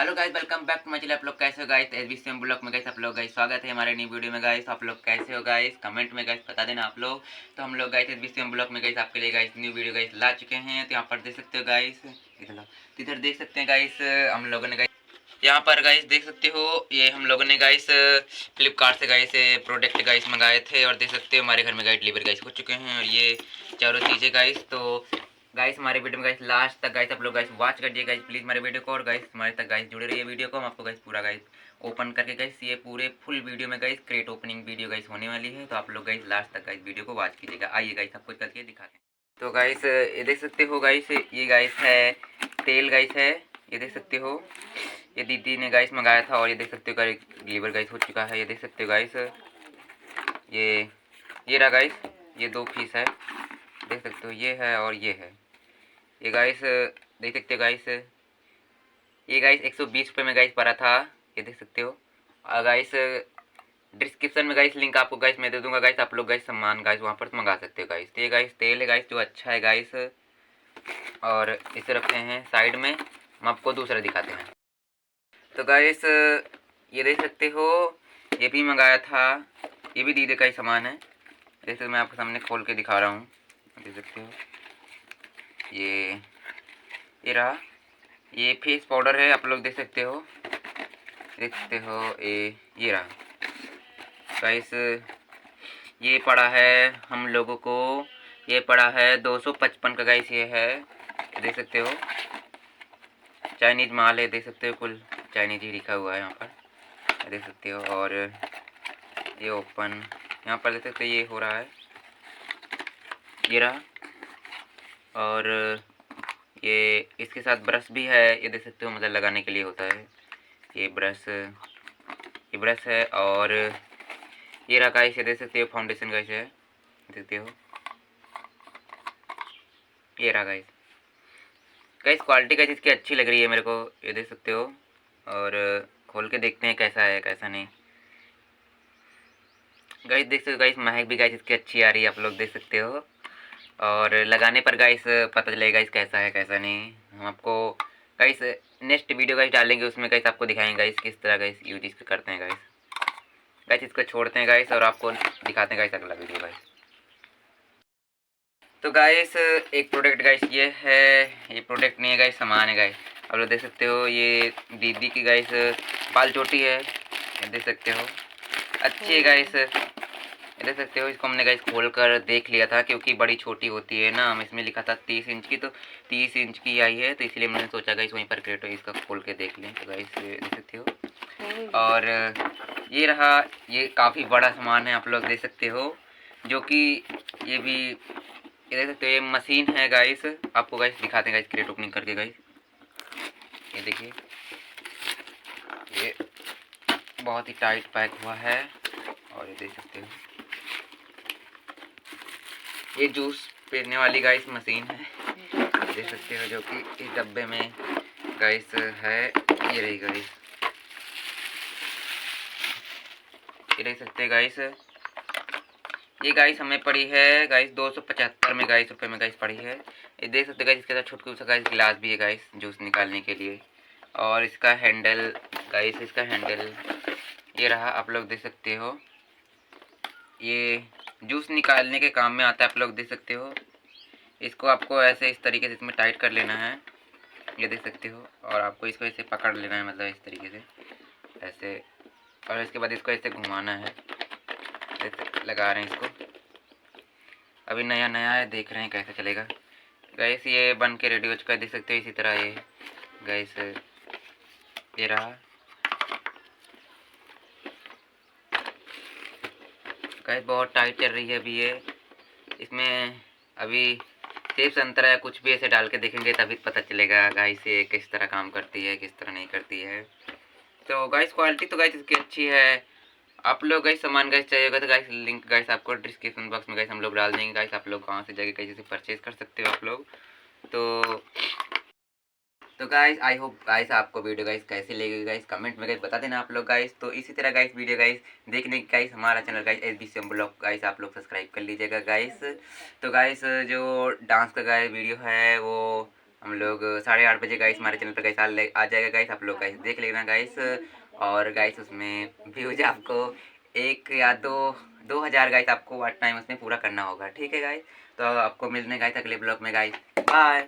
Hello guys, welcome back to my channel. आप लोग कैसे हो गाइस? एसबीसीएम ब्लॉग में गाइस आप लोग गाइस स्वागत है हमारे नई वीडियो में गाइस। आप लोग कैसे हो गाइस? कमेंट में गाइस बता देना आप लोग। तो हम लोग गाइस एसबीसीएम ब्लॉग में गाइस आपके लिए गाइस न्यू वीडियो गाइस ला चुके हैं। तो यहाँ पर देख सकते हो गाइस, इधर देख सकते हैं गाइस, हम लोगों ने गाइस यहाँ पर गाइस देख सकते हो, ये हम लोगों ने गाइस फ्लिपकार्ट से गाइस प्रोडक्ट गाइस मंगाए थे और देख सकते हो हमारे घर में गाइस डिलीवर गाइस हो चुके हैं। और ये चारों चीज़ें गाइस, तो गाइस हमारे वीडियो में गाइस लास्ट तक गाइस आप लोग गाइस वॉच करिए गाइस प्लीज़ हमारे वीडियो को। और गाइस हमारे तक गाइस जुड़े रहिए वीडियो को। हम आपको गाइस पूरा गाइस ओपन करके गाइस ये पूरे फुल वीडियो में guys crate opening video guys होने वाली है। तो आप लोग गाइस लास्ट तक गाइस वीडियो को वॉच कीजिएगा। आइए गाइस आपको करके दिखाते हैं। तो गाइस ये देख सकते हो गाइस, ये गाइस है तेल गाइस है, ये देख सकते हो, ये दीदी ने गाइस मंगाया था। और ये देख सकते हो गाइस डिलीवर गाइस हो चुका है। ये देख सकते हो गाइस, ये रहा गाइस, ये 2 पीस है, देख सकते हो, ये है और ये है। ये गाइस देख सकते हो गाइस, ये गाइस 120 रुपये में गाइस पड़ा था, ये देख सकते हो। और गाइस डिस्क्रिप्शन में गाइस लिंक आपको गाइस मैं दे दूंगा गाइस, आप लोग गाइस सामान गाइस वहाँ पर मंगा सकते हो गाइस। तो ये गाइस तेल है गाइस जो अच्छा है गाइस। और इसे रखते हैं साइड में, हम आपको दूसरा दिखाते हैं। तो गाइस ये देख सकते हो, ये भी मंगाया था, ये भी दीदी का ही सामान है। जैसे मैं आपके सामने खोल के दिखा रहा हूँ, देख सकते हो, ये रहा, ये फेस पाउडर है, आप लोग देख सकते हो, देख सकते हो, ये रहा गाइस। ये पड़ा है हम लोगों को, ये पड़ा है 255 का गाइस। ये है, देख सकते हो, चाइनीज माल है, देख सकते हो, कुल चाइनीज ही लिखा हुआ है यहाँ पर, देख सकते हो। और ये ओपन यहाँ पर देख सकते हो, ये हो रहा है, ये रहा। और ये इसके साथ ब्रश भी है, ये देख सकते हो, मतलब लगाने के लिए होता है ये ब्रश, ये ब्रश है। और ये रहा गाइस, ये देख सकते हो फाउंडेशन गाइस है, देखते हो, ये रहा गाइस। गाइस क्वालिटी गाइस इसकी अच्छी लग रही है मेरे को, ये देख सकते हो। और खोल के देखते हैं कैसा है कैसा नहीं। गाइस देख सकते हो गाइस, महक भी गाइस इसकी अच्छी आ रही है, आप लोग देख सकते हो। और लगाने पर गाइस पता चलेगा गाइस कैसा है कैसा नहीं। हम आपको गाइस नेक्स्ट वीडियो गाइस डालेंगे, उसमें गाइस आपको दिखाएंगे गाइस किस तरह गाइस यूज इसको करते हैं गाइस। गाइस इसको छोड़ते हैं गाइस और आपको दिखाते हैं गाइस अगला वीडियो गाइस। तो गाइस एक प्रोडक्ट गाइस ये है, ये प्रोडक्ट नहीं है गाइस, सामान है गाइस। आप लोग देख सकते हो, ये दीदी की गाइस बाल चोटी है, ये देख सकते हो, अच्छी है गाइस, ये देख सकते हो। इसको हमने गाइस खोल कर देख लिया था क्योंकि बड़ी छोटी होती है ना, हम इसमें लिखा था 30 इंच की, तो 30 इंच की आई है, तो इसलिए मैंने सोचा गाइस वहीं पर क्रेटो इसका खोल के देख लें। तो गाइस देख सकते हो। और ये रहा, ये काफ़ी बड़ा सामान है, आप लोग देख सकते हो, जो कि ये भी, ये देख सकते हो, ये मशीन है गाइस। आपको गाइस दिखाते हैं गाइस क्रेट ओपनिंग करके गाइस, ये देखिए, ये बहुत ही टाइट पैक हुआ है। और ये देख सकते हो, ये जूस पीने वाली गाइस मशीन है, देख सकते हो, जो कि इस डब्बे में गाइस है, ये रही गाइस, ये देख सकते हैं गाइस। ये गाइस हमें पड़ी है गाइस 275 में गाइस रुपये में गाइस पड़ी है। ये देख सकते गाइस, इसके साथ छोटू सा गाइस गिलास भी है गाइस जूस निकालने के लिए। और इसका हैंडल गाइस, इसका हैंडल ये रहा, आप लोग देख सकते हो, ये जूस निकालने के काम में आता है, आप लोग देख सकते हो। इसको आपको ऐसे इस तरीके से इसमें टाइट कर लेना है, ये देख सकते हो। और आपको इसको ऐसे पकड़ लेना है, मतलब इस तरीके से ऐसे, और इसके बाद इसको ऐसे घुमाना है, ऐसे लगा रहे हैं इसको, अभी नया नया है, देख रहे हैं कैसे चलेगा गैस। ये बन के रेडी हो चुका है, देख सकते हो, इसी तरह ये गैस, ये रहा गैस, बहुत टाइट चल रही है अभी ये। इसमें अभी सेब संतरा या कुछ भी ऐसे डाल के देखेंगे तभी पता चलेगा गाइस ये किस तरह काम करती है किस तरह नहीं करती है। तो गाइस क्वालिटी तो गाइस इसकी अच्छी है। आप लोग गाइस सामान गाइस चाहिए होगा तो गाइस लिंक गाइस आपको डिस्क्रिप्शन बॉक्स में गाइस हम लोग डाल देंगे गाइस, आप लोग कहाँ से जाके कैसे से परचेज कर सकते हो आप लोग। तो गाइस आई होप गाइस आपको वीडियो गाइस कैसी लगी गाइस, कमेंट में गाइस बता देना आप लोग गाइस। तो इसी तरह गाइस वीडियो गाइस देखने की गाइस हमारा channel guys SBCM blog guys आप लोग सब्सक्राइब कर लीजिएगा गाइस। तो गाइस जो डांस का गाइस वीडियो है वो हम लोग 8:30 बजे गाइस हमारे चैनल पर गाइस आ जाएगा गाइस, आप लोग गाइस देख लेना गाइस। और गाइस उसमें व्यूज आपको 1 या 2 हज़ार गाइस आपको वाच टाइम उसमें पूरा करना होगा, ठीक है गाइस। तो आपको मिलने गाइस अगले ब्लॉग में गाइस, बाय।